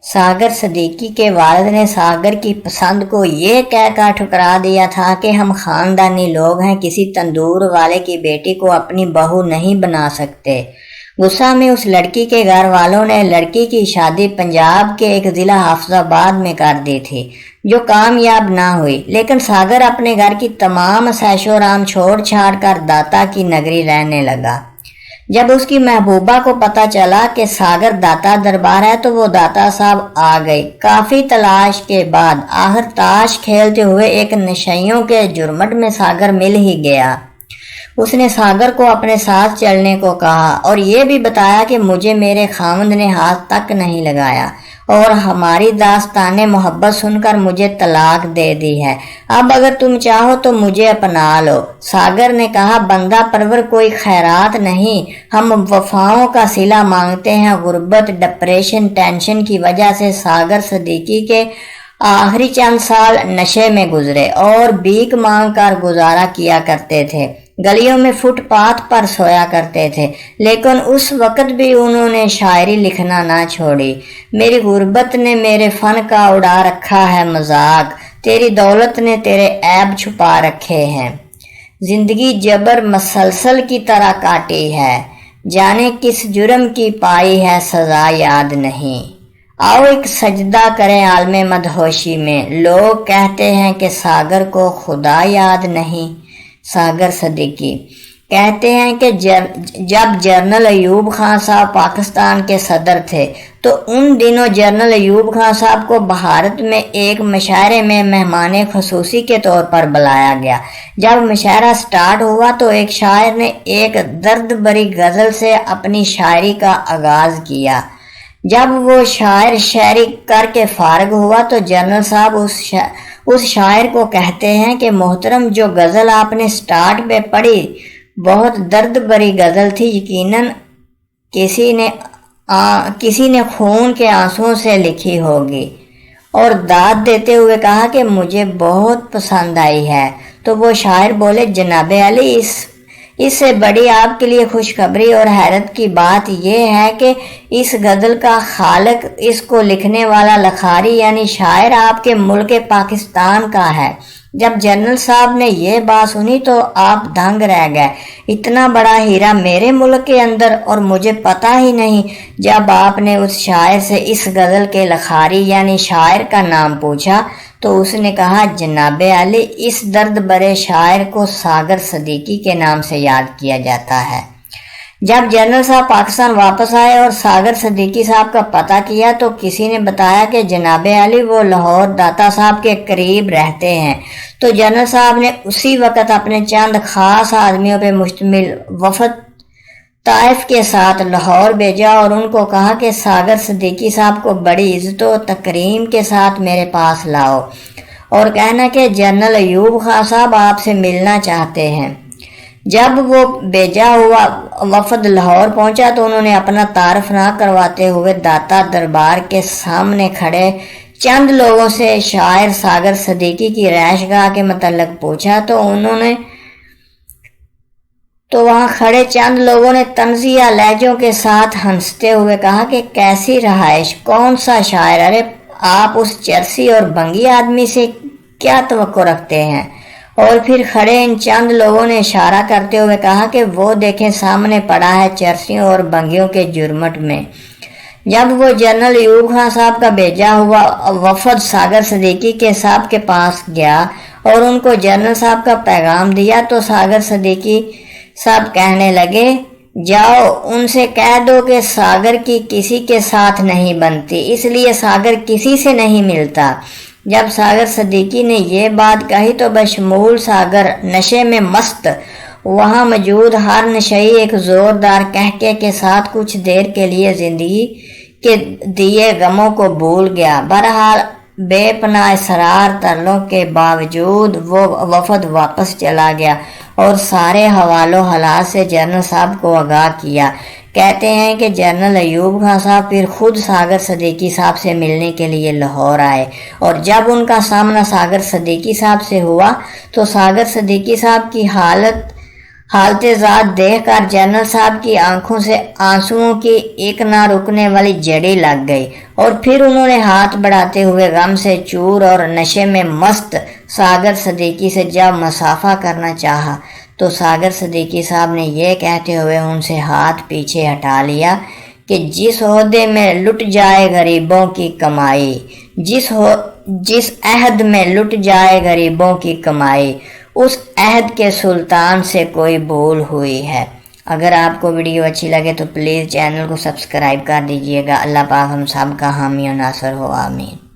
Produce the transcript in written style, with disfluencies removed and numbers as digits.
सागर सदीकी के वालिद ने सागर की पसंद को ये कहकर ठुकरा दिया था कि हम खानदानी लोग हैं, किसी तंदूर वाले की बेटी को अपनी बहू नहीं बना सकते। गुस्सा में उस लड़की के घर वालों ने लड़की की शादी पंजाब के एक ज़िला हाफिजाबाद में कर दी थी, जो कामयाब ना हुई। लेकिन सागर अपने घर की तमाम ऐशोआराम छोड़ छाड़ कर दाता की नगरी रहने लगा। जब उसकी महबूबा को पता चला कि सागर दाता दरबार है तो वो दाता साहब आ गई। काफी तलाश के बाद आखिर ताश खेलते हुए एक नशइयों के जुर्मट में सागर मिल ही गया। उसने सागर को अपने साथ चलने को कहा और ये भी बताया कि मुझे मेरे खामद ने हाथ तक नहीं लगाया और हमारी दास्ताने मोहब्बत सुनकर मुझे तलाक दे दी है। अब अगर तुम चाहो तो मुझे अपना लो। सागर ने कहा, बंदा परवर कोई खैरात नहीं, हम वफाओं का सिला मांगते हैं। गुर्बत, डिप्रेशन, टेंशन की वजह से सागर सदीकी के आखिरी चंद साल नशे में गुजरे और भीख मांग कर गुजारा किया करते थे। गलियों में फुटपाथ पर सोया करते थे, लेकिन उस वक्त भी उन्होंने शायरी लिखना ना छोड़ी। मेरी गुर्बत ने मेरे फन का उड़ा रखा है मजाक, तेरी दौलत ने तेरे ऐब छुपा रखे हैं। जिंदगी जबर मसलसल की तरह काटी है, जाने किस जुर्म की पाई है सजा याद नहीं। आओ एक सजदा करें आलमे मदहोशी में, लोग कहते हैं कि सागर को खुदा याद नहीं। सागर सदीकी कहते हैं कि जब जनरल अयूब खान साहब पाकिस्तान के सदर थे तो उन दिनों जनरल अयूब खान साहब को भारत में एक मुशायरे में मेहमान खसूसी के तौर पर बुलाया गया। जब मुशायरा स्टार्ट हुआ तो एक शायर ने एक दर्द भरी गज़ल से अपनी शायरी का आगाज़ किया। जब वो शायर शायरी करके फारग हुआ तो जनरल साहब उस शायर को कहते हैं कि मोहतरम, जो गज़ल आपने स्टार्ट में पढ़ी बहुत दर्द भरी गज़ल थी, यकीनन किसी ने खून के आंसुओं से लिखी होगी। और दाद देते हुए कहा कि मुझे बहुत पसंद आई है। तो वो शायर बोले, जनाबे अली, इससे बड़ी आपके लिए खुशखबरी और हैरत की बात यह है कि इस गज़ल का खालिक, इसको लिखने वाला लखारी यानी शायर आपके मुल्क पाकिस्तान का है। जब जनरल साहब ने यह बात सुनी तो आप दंग रह गए। इतना बड़ा हीरा मेरे मुल्क के अंदर और मुझे पता ही नहीं। जब आपने उस शायर से इस गज़ल के लखारी यानी शायर का नाम पूछा तो उसने कहा, जनाबे अली, इस दर्द भरे शायर को सागर सदीकी के नाम से याद किया जाता है। जब जनरल साहब पाकिस्तान वापस आए और सागर सदीकी साहब का पता किया तो किसी ने बताया कि जनाबे अली वो लाहौर दाता साहब के करीब रहते हैं। तो जनरल साहब ने उसी वक्त अपने चंद खास आदमियों पर मुश्तमिल वफद ताइफ के साथ लाहौर भेजा और उनको कहा कि सागर सदीकी साहब को बड़ी इज्जत व तकरीम के साथ मेरे पास लाओ और कहना कि जनरल अयूब खान साहब आपसे मिलना चाहते हैं। जब वो भेजा हुआ वफद लाहौर पहुंचा तो उन्होंने अपना तारफ ना करवाते हुए दाता दरबार के सामने खड़े चंद लोगों से शायर सागर सदीकी की रैशगाह के मतलब पूछा तो वहां खड़े चंद लोगों ने तंजिया लहजों के साथ हंसते हुए कहा कि कैसी रहाइश, कौन सा शायर, अरे आप उस चरसी और बंगी आदमी से क्या तवक्को रखते हैं। और फिर खड़े इन चंद लोगों ने इशारा करते हुए कहा कि वो देखें सामने पड़ा है चरसियों और बंगियों के जुर्मट में। जब वो जनरल अयूब खान साहब का भेजा हुआ वफद सागर सदीकी के साहब के पास गया और उनको जनरल साहब का पैगाम दिया तो सागर सदीकी साहब कहने लगे, जाओ उनसे कह दो कि सागर की किसी के साथ नहीं बनती, इसलिए सागर किसी से नहीं मिलता। जब सागर सदीकी ने यह बात कही तो बशमूल सागर नशे में मस्त वहां मौजूद हर नशई एक जोरदार कहके के साथ कुछ देर के लिए जिंदगी के दिए गमों को भूल गया। बहरहाल बेपनाह सरार तरलों के बावजूद वो वफद वापस चला गया और सारे हवालों हालात से जनरल साहब को आगाह किया। कहते हैं कि जनरल अयूब खान साहब फिर खुद सागर सदीकी साहब से मिलने के लिए लाहौर आए और जब उनका सामना सागर सदीकी साहब से हुआ तो सागर सदीकी साहब की हालत हालत ज़ात देख कर जनरल साहब की आंखों से आंसुओं की एक ना रुकने वाली जड़ी लग गई और फिर उन्होंने हाथ बढ़ाते हुए गम से चूर और नशे में मस्त सागर सदीकी से जब मसाफा करना चाहा तो सागर सदीकी साहब ने यह कहते हुए उनसे हाथ पीछे हटा लिया कि जिस ओहदे में लुट जाए गरीबों की कमाई, जिस अहद में लुट जाए गरीबों की कमाई, उस अहद के सुल्तान से कोई भूल हुई है। अगर आपको वीडियो अच्छी लगे तो प्लीज़ चैनल को सब्सक्राइब कर दीजिएगा। अल्लाह पाक हम सब का हामी और नासर हो, आमीन।